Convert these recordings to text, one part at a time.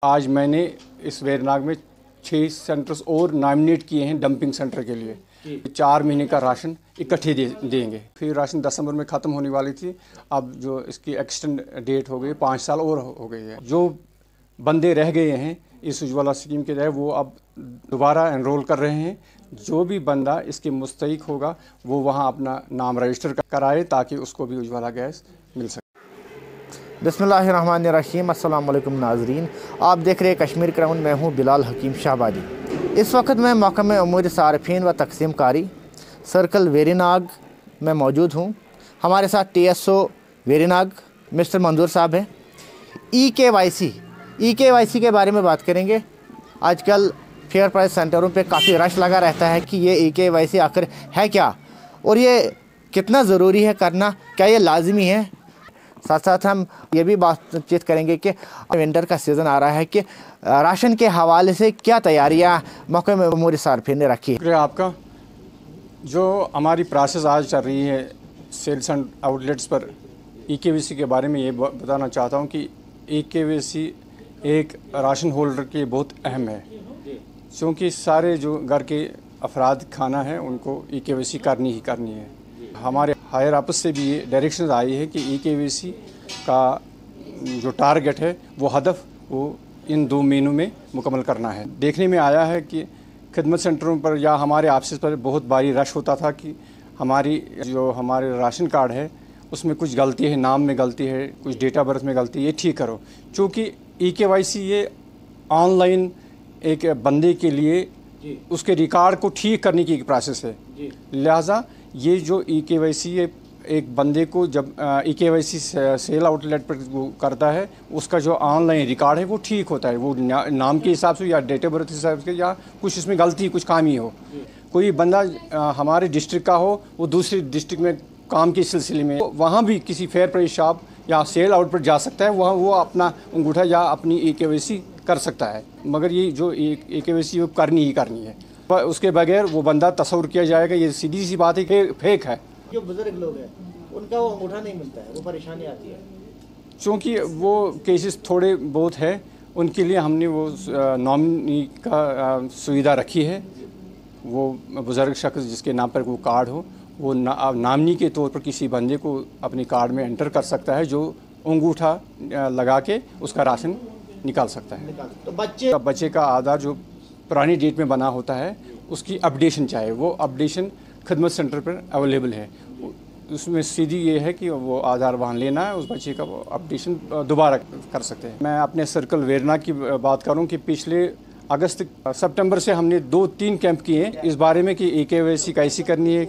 आज मैंने इस वेरनाग में 6 सेंटर्स और नॉमिनेट किए हैं डंपिंग सेंटर के लिए। 4 महीने का राशन इकट्ठे देंगे। फिर राशन दिसंबर में ख़त्म होने वाली थी, अब जो इसकी एक्सटेंड डेट हो गई 5 साल और हो गई है। जो बंदे रह गए हैं इस उज्ज्वला स्कीम के तहत वो अब दोबारा एनरोल कर रहे हैं। जो भी बंदा इसके मुस्तहिक होगा वो वहाँ अपना नाम रजिस्टर कराए ताकि उसको भी उज्ज्वला गैस मिल सके। बिस्मिल्लाहिर्रहमानिर्रहीम। अस्सलाम वालेकुम नाज़रीन, आप देख रहे हैं कश्मीर क्राउन। मैं हूँ बिलाल हकीम शाहबादी। इस वक्त मैं महकमे उमूर सारिफीन व तकसीम कारी सर्कल वेरीनाग में मौजूद हूँ। हमारे साथ TSO वेरीनाग मिस्टर मंजूर साहब हैं। EKYC के बारे में बात करेंगे। आजकल फेयर प्राइस सेंटरों पे काफ़ी रश लगा रहता है कि ये EKYC आखिर है क्या और ये कितना ज़रूरी है करना, क्या ये लाजमी है। साथ साथ हम ये भी बातचीत करेंगे कि विंटर का सीज़न आ रहा है कि राशन के हवाले से क्या तैयारियां महकमे उमूर सारिफीन ने रखी है। आपका जो हमारी प्रोसेस आज चल रही है सेल्स एंड आउटलेट्स पर EKYC के बारे में ये बताना चाहता हूँ कि EKYC एक राशन होल्डर के बहुत अहम है, क्योंकि सारे जो घर के अफराद खाना है उनको EKYC करनी ही करनी है। हमारे हायर अप्स से भी ये डायरेक्शन आई है कि EKYC का जो टारगेट है वो हदफ वो इन 2 महीनों में मुकम्मल करना है। देखने में आया है कि खिदमत सेंटरों पर या हमारे ऑफिस पर बहुत भारी रश होता था कि हमारे राशन कार्ड है उसमें कुछ गलती है, नाम में गलती है, कुछ डेट ऑफ बर्थ में गलती है, ये ठीक करो। चूँकि EKYC ये ऑनलाइन एक बंदे के लिए उसके रिकॉर्ड को ठीक करने की एक प्रोसेस है, लिहाजा ये जो EKYC ये एक बंदे को जब EKYC सेल आउटलेट पर वो करता है उसका जो ऑनलाइन रिकॉर्ड है वो ठीक होता है, वो नाम के हिसाब से या डेट ऑफ बर्थ हिसाब से या कुछ इसमें गलती कुछ खामी हो। कोई बंदा हमारे डिस्ट्रिक्ट का हो वो दूसरी डिस्ट्रिक्ट में काम के सिलसिले में वहाँ भी किसी फेयर प्राइस शॉप या सेल आउट पर जा सकता है, वहाँ वो अपना अंगूठा या अपनी EKYC कर सकता है। मगर ये जो EKYC वो करनी ही करनी है, पर उसके बगैर वो बंदा तस्वुर किया जाएगा, ये सीधी सी बात है कि फेक है। जो बुजुर्ग लोग हैं उनका वो अंगूठा नहीं मिलता है, वो परेशानी आती है। चूँकि वो केसेस थोड़े बहुत है उनके लिए हमने वो नॉमिनी का सुविधा रखी है। वो बुजुर्ग शख्स जिसके नाम पर वो कार्ड हो वो नामनी के तौर पर किसी बंदे को अपने कार्ड में एंटर कर सकता है, जो अंगूठा लगा के उसका राशन निकाल सकता है। तो बच्चे का आधार जो पुरानी डेट में बना होता है उसकी अपडेशन चाहे, वो अपडेशन खिदमत सेंटर पर अवेलेबल है। उसमें सीधी ये है कि वो आधार वहाँ लेना है, उस बच्चे का वो अपडेशन दोबारा कर सकते हैं। मैं अपने सर्कल वेरनाग की बात करूँ कि पिछले सितंबर से हमने 2-3 कैंप किए हैं इस बारे में कि EKYC कैसी करनी है,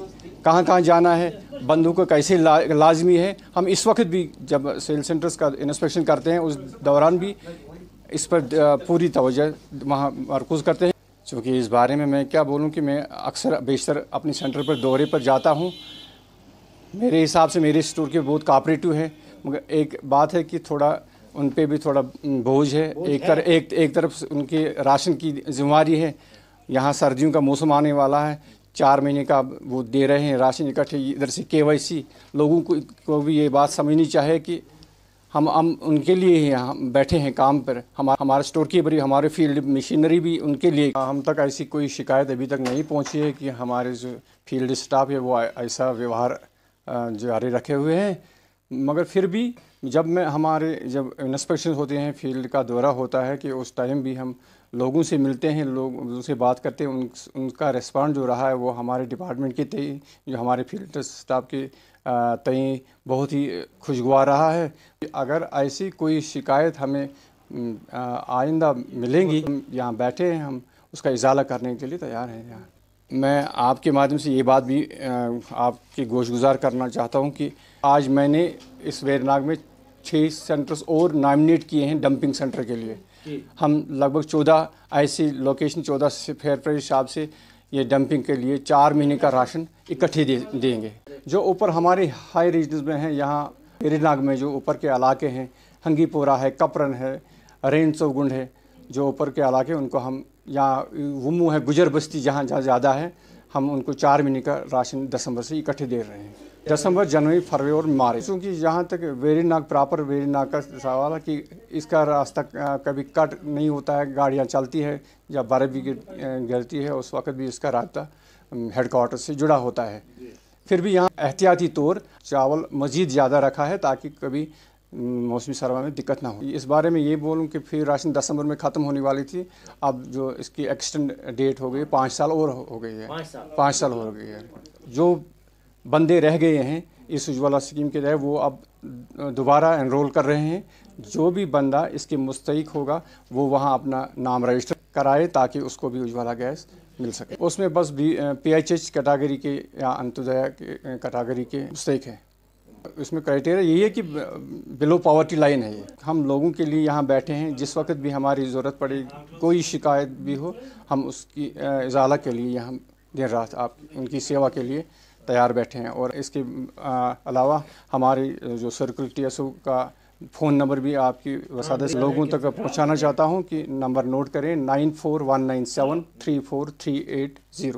कहाँ कहाँ जाना है, बंदों को कैसे लाजमी है। हम इस वक्त भी जब सेल सेंटर्स का इंस्पेक्शन करते हैं उस दौरान भी इस पर पूरी तवज्जो वहाँ मरकूज़ करते हैं। क्योंकि इस बारे में मैं क्या बोलूँ कि मैं अक्सर बेशतर अपने सेंटर पर दौरे पर जाता हूँ। मेरे हिसाब से मेरे स्टोर के बहुत कोऑपरेटिव है, मगर एक बात है कि थोड़ा उन पे भी थोड़ा बोझ है। एक तरफ उनके राशन की जिम्मेवारी है। यहाँ सर्दियों का मौसम आने वाला है, 4 महीने का वो दे रहे हैं राशन इकट्ठे। इधर से KYC लोगों को भी ये बात समझनी चाहिए कि हम उनके लिए ही हम बैठे हैं काम पर। हमारे स्टोर की बड़ी हमारे फील्ड मशीनरी भी उनके लिए। हम तक ऐसी कोई शिकायत अभी तक नहीं पहुंची है कि हमारे जो फील्ड स्टाफ है वो ऐसा व्यवहार जारी रखे हुए हैं। मगर फिर भी जब जब इंस्पेक्शन होते हैं, फील्ड का दौरा होता है कि उस टाइम भी हम लोगों से मिलते हैं, लोगों से बात करते हैं। उनका रिस्पॉन्स जो रहा है वो हमारे डिपार्टमेंट के तय, जो हमारे फील्ड स्टाफ के तय बहुत ही खुशगवार रहा है। अगर ऐसी कोई शिकायत हमें आइंदा मिलेंगी, हम यहाँ बैठे हैं, हम उसका इजाला करने के लिए तैयार हैं। यहाँ मैं आपके माध्यम से ये बात भी आपकी गोशगुजार करना चाहता हूँ कि आज मैंने इस वेरनाग में 6 सेंटर्स और नॉमिनेट किए हैं डंपिंग सेंटर के लिए। हम लगभग 14 ऐसी लोकेशन 14 से फेयर प्राइस शॉप से ये डंपिंग के लिए 4 महीने का राशन इकट्ठे देंगे। जो ऊपर हमारे हाई रीजन्स में हैं, यहाँ वेरीनाग में जो ऊपर के इलाके हैं, हंगीपोरा है, कपरन है, रेन चौगुंड है, जो ऊपर के इलाके उनको हम यहाँ वुमू है, गुजर बस्ती जहाँ ज़्यादा है, हम उनको 4 महीने का राशन दिसंबर से इकट्ठे दे रहे हैं। दिसंबर, जनवरी, फरवरी और मार्च। क्योंकि जहाँ तक वेरीनाग प्रॉपर वेरीनाग का सवाल है कि इसका रास्ता कभी कट नहीं होता है, गाड़ियाँ चलती है, जब बर्फ़ भी गिरती है उस वक्त भी इसका रास्ता हेडक्वार्टर से जुड़ा होता है। फिर भी यहाँ एहतियाती तौर चावल मज़ीद ज़्यादा रखा है ताकि कभी मौसमी सरमा में दिक्कत ना हो। इस बारे में ये बोलूँ कि फिर राशन दिसंबर में ख़त्म होने वाली थी, अब जो इसकी एक्सटेंड डेट हो गई 5 साल और हो गई है, 5 साल हो गई है। जो बंदे रह गए हैं इस उज्ज्वला स्कीम के तहत वो अब दोबारा एनरोल कर रहे हैं। जो भी बंदा इसके मुस्तहिक होगा वो वहाँ अपना नाम रजिस्टर कराए ताकि उसको भी उज्ज्वला गैस मिल सके। उसमें बस PHH कैटेगरी के या अंत्योदय कैटेगरी के मुस्तहिक है। इसमें क्राइटेरिया यही है कि बिलो पॉवर्टी लाइन है ये। हम लोगों के लिए यहाँ बैठे हैं, जिस वक्त भी हमारी ज़रूरत पड़े, कोई शिकायत भी हो, हम उसकी इजाला के लिए यहाँ दिन रात आप उनकी सेवा के लिए तैयार बैठे हैं। और इसके अलावा हमारी जो सर्कल TSO का फ़ोन नंबर भी आपकी वसादत से लोगों तक पहुँचाना चाहता हूँ कि नंबर नोट करें 9419734380।